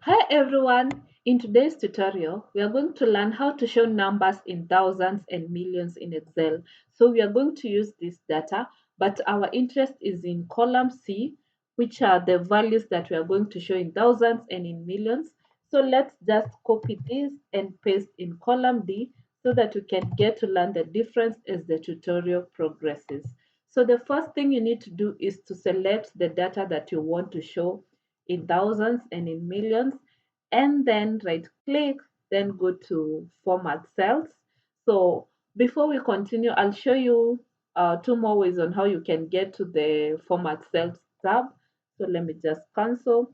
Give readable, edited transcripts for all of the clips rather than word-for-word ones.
Hi everyone! In today's tutorial, we are going to learn how to show numbers in thousands and millions in Excel. So we are going to use this data, but our interest is in column C, which are the values that we are going to show in thousands and in millions. So let's just copy this and paste in column D so that we can get to learn the difference as the tutorial progresses. So the first thing you need to do is to select the data that you want to show in thousands and in millions, and then right click, then go to format cells. So before we continue, I'll show you two more ways on how you can get to the format cells tab. So let me just cancel.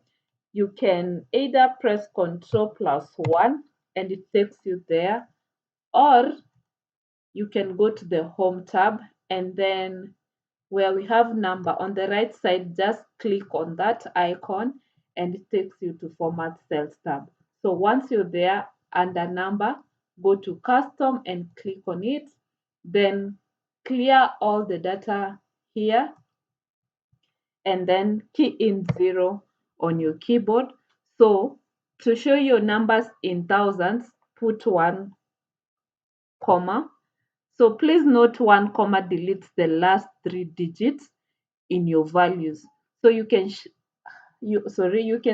You can either press Ctrl+1 and it takes you there, or you can go to the home tab, and then where we have number on the right side, just click on that icon and it takes you to format cells tab. So once you're there under number, go to custom and click on it, then clear all the data here and then key in 0 on your keyboard. So to show your numbers in thousands, put 1 comma. So please note 1 comma deletes the last 3 digits in your values. So you can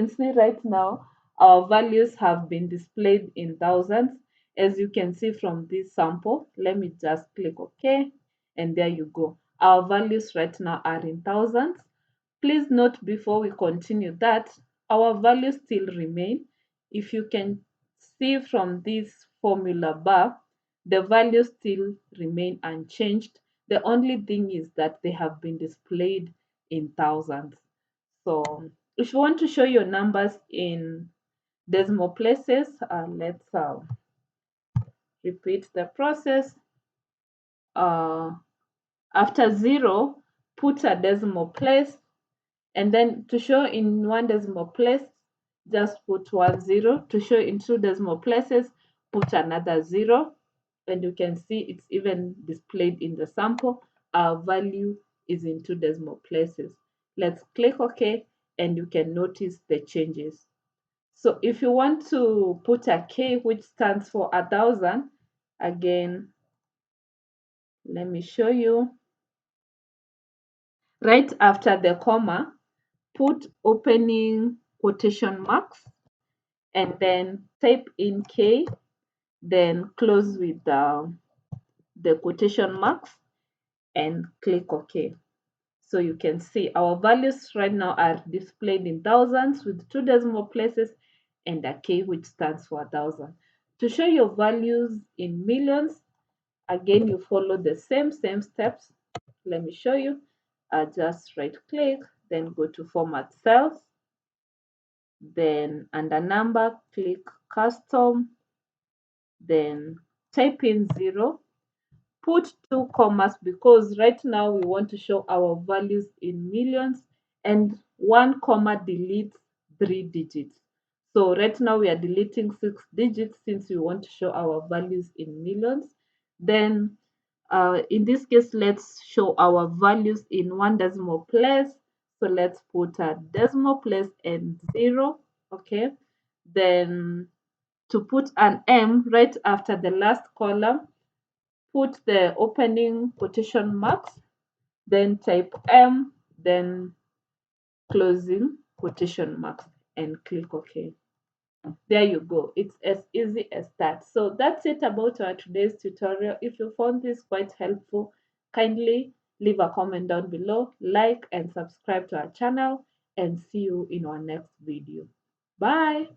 see right now our values have been displayed in thousands, as you can see from this sample. Let me just click OK, and there you go. Our values right now are in thousands. Please note before we continue that our values still remain. If you can see from this formula bar, the values still remain unchanged. The only thing is that they have been displayed in thousands. So if you want to show your numbers in decimal places, let's repeat the process. Uh, After 0, put a decimal place, and then to show in one decimal place, just put 10. To show in two decimal places, put another 0, and you can see it's even displayed in the sample. Our value is in two decimal places. Let's click OK, and you can notice the changes. So if you want to put a K, which stands for 1,000, again, let me show you. Right after the comma, put opening quotation marks and then type in K, then close with the quotation marks and click OK. So you can see our values right now are displayed in thousands with two decimal places and a K, which stands for 1,000. To show your values in millions, again, you follow the same steps. Let me show you. Just right click, then go to format cells, then under number, click custom, then type in 0, put 2 commas because right now we want to show our values in millions, and 1 comma deletes 3 digits. So right now we are deleting 6 digits since we want to show our values in millions. Then in this case, let's show our values in one decimal place. So let's put a decimal place and 0. Okay. Then to put an M right after the last column, put the opening quotation marks, then type M, then closing quotation marks, and click OK. There you go. It's as easy as that. So that's it about our today's tutorial. If you found this quite helpful, kindly leave a comment down below, like and subscribe to our channel, and see you in our next video. Bye.